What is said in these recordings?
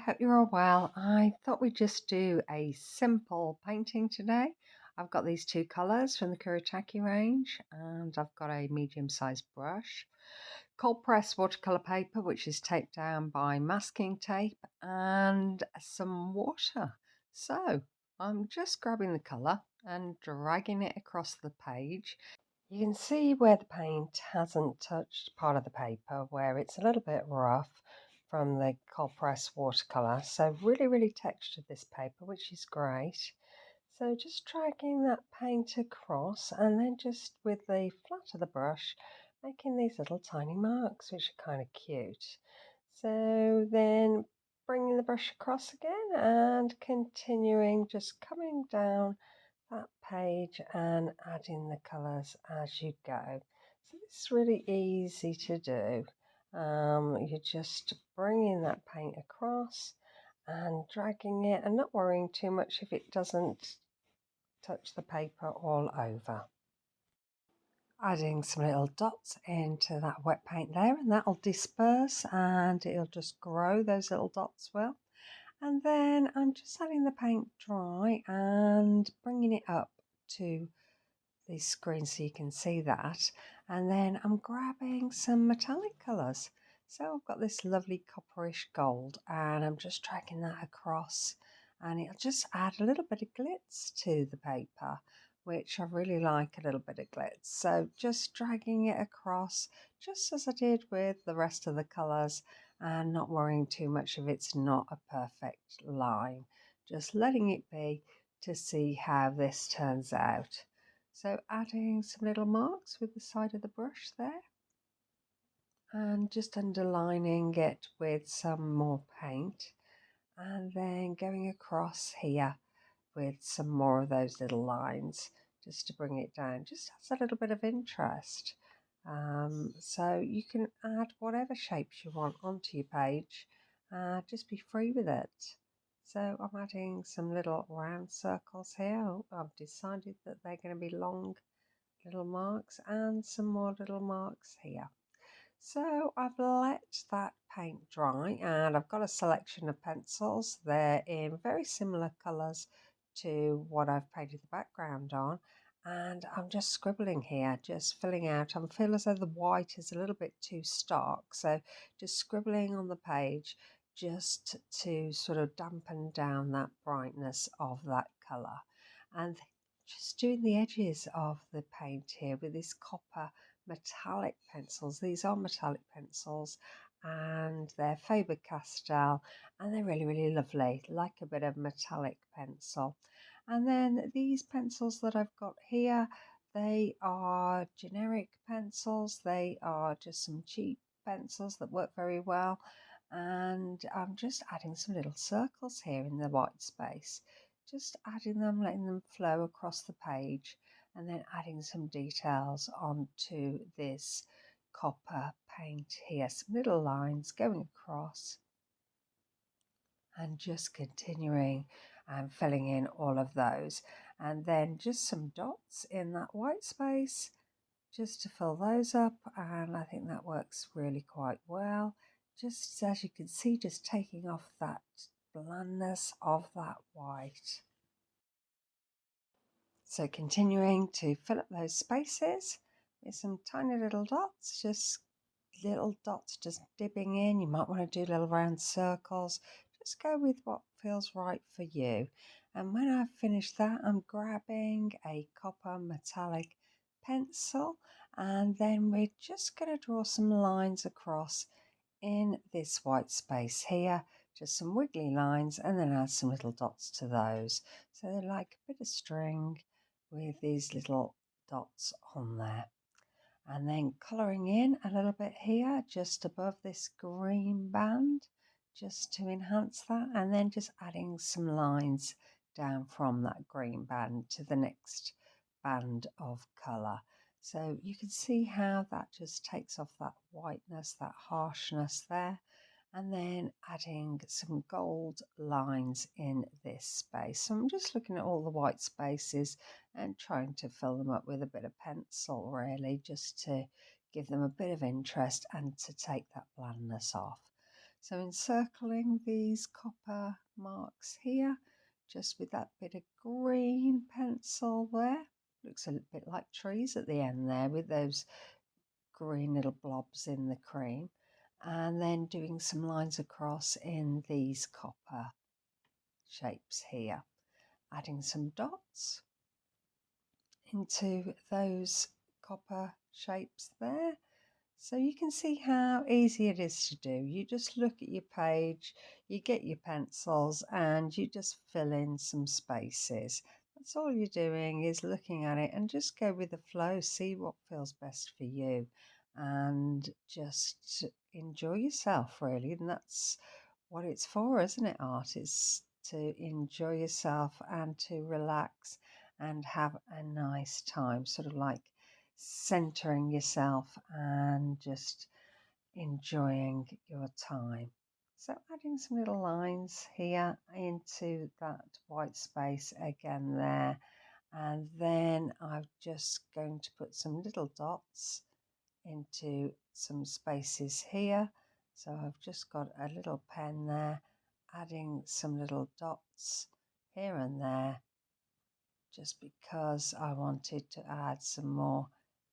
hope you're all well. I thought we'd just do a simple painting today. I've got these two colours from the Kuretake range, and I've got a medium-sized brush, cold press watercolour paper which is taped down by masking tape, and some water. So I'm just grabbing the colour and dragging it across the page. You can see where the paint hasn't touched part of the paper, where it's a little bit rough from the cold press watercolour. So really textured this paper, which is great. So just dragging that paint across, and then just with the flat of the brush making these little tiny marks, which are kind of cute. So then bringing the brush across again and continuing, just coming down that page and adding the colours as you go. So this is really easy to do. You're just bringing that paint across and dragging it and not worrying too much if it doesn't touch the paper all over. Adding some little dots into that wet paint there, and that'll disperse and it'll just grow, those little dots will. And then I'm just letting the paint dry and bringing it up to the screen so you can see that. And then I'm grabbing some metallic colours. So I've got this lovely copperish gold, and I'm just dragging that across, and it'll just add a little bit of glitz to the paper, which I really like, a little bit of glitz. So just dragging it across, just as I did with the rest of the colours, and not worrying too much if it's not a perfect line, just letting it be to see how this turns out. So adding some little marks with the side of the brush there, and just underlining it with some more paint, and then going across here with some more of those little lines just to bring it down, just has a little bit of interest. So you can add whatever shapes you want onto your page, just be free with it. So I'm adding some little round circles here. I've decided that they're going to be long little marks, and some more little marks here. So I've let that paint dry, and I've got a selection of pencils. They're in very similar colours to what I've painted the background on, and I'm just scribbling here, just filling out. I feel as though the white is a little bit too stark, so just scribbling on the page just to sort of dampen down that brightness of that colour. And just doing the edges of the paint here with this copper metallic pencils. These are metallic pencils, and they're Faber-Castell, and they're really lovely, like a bit of metallic pencil. And then these pencils that I've got here, they are generic pencils. They are just some cheap pencils that work very well, and I'm just adding some little circles here in the white space, just adding them, letting them flow across the page, and then adding some details onto this copper paint here, some little lines going across, and just continuing and filling in all of those, and then just some dots in that white space just to fill those up, and I think that works really quite well. Just as you can see, just taking off that blandness of that white. So continuing to fill up those spaces with some tiny little dots, just little dots just dipping in. You might want to do little round circles. Just go with what feels right for you. And when I've finished that, I'm grabbing a copper metallic pencil, and then we're just going to draw some lines across in this white space here, just some wiggly lines, and then add some little dots to those. So they're like a bit of string with these little dots on there. And then colouring in a little bit here just above this green band, just to enhance that, and then just adding some lines down from that green band to the next band of colour. So you can see how that just takes off that whiteness, that harshness there, and then adding some gold lines in this space. So I'm just looking at all the white spaces and trying to fill them up with a bit of pencil, really, just to give them a bit of interest and to take that blandness off. So encircling these copper marks here, just with that bit of green pencil there. Looks a bit like trees at the end there with those green little blobs in the cream. And then doing some lines across in these copper shapes here. Adding some dots into those copper shapes there. So you can see how easy it is to do. You just look at your page, you get your pencils and you just fill in some spaces. That's all you're doing is looking at it and just go with the flow, see what feels best for you and just enjoy yourself really. And that's what it's for, isn't it? Art is to enjoy yourself and to relax and have a nice time, sort of like centering yourself and just enjoying your time. So adding some little lines here into that white space again there, and then I'm just going to put some little dots into some spaces here. So I've just got a little pen there, adding some little dots here and there just because I wanted to add some more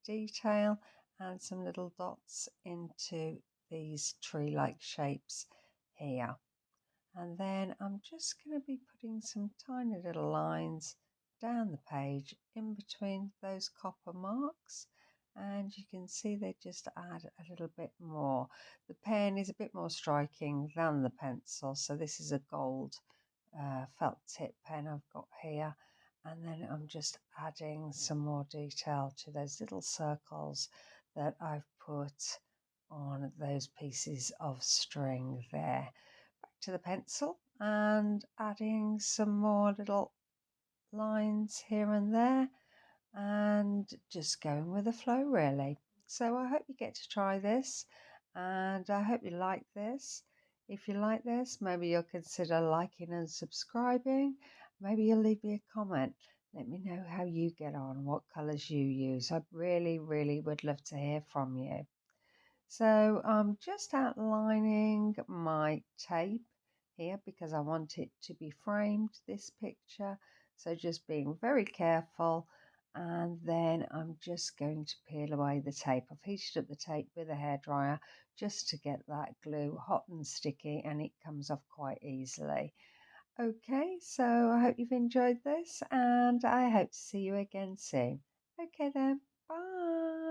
detail and some little dots into these tree-like shapes here. And then I'm just going to be putting some tiny little lines down the page in between those copper marks, and you can see they just add a little bit more. The pen is a bit more striking than the pencil, so this is a gold felt tip pen I've got here, and then I'm just adding some more detail to those little circles that I've put on those pieces of string there. Back to the pencil and adding some more little lines here and there and just going with the flow really. So I hope you get to try this and I hope you like this. If you like this, maybe you'll consider liking and subscribing. Maybe you'll leave me a comment. Let me know how you get on, what colours you use. I really, really would love to hear from you. So I'm just outlining my tape here because I want it to be framed, this picture. So just being very careful, and then I'm just going to peel away the tape. I've heated up the tape with a hairdryer just to get that glue hot and sticky, and it comes off quite easily. Okay, so I hope you've enjoyed this and I hope to see you again soon. Okay then, bye.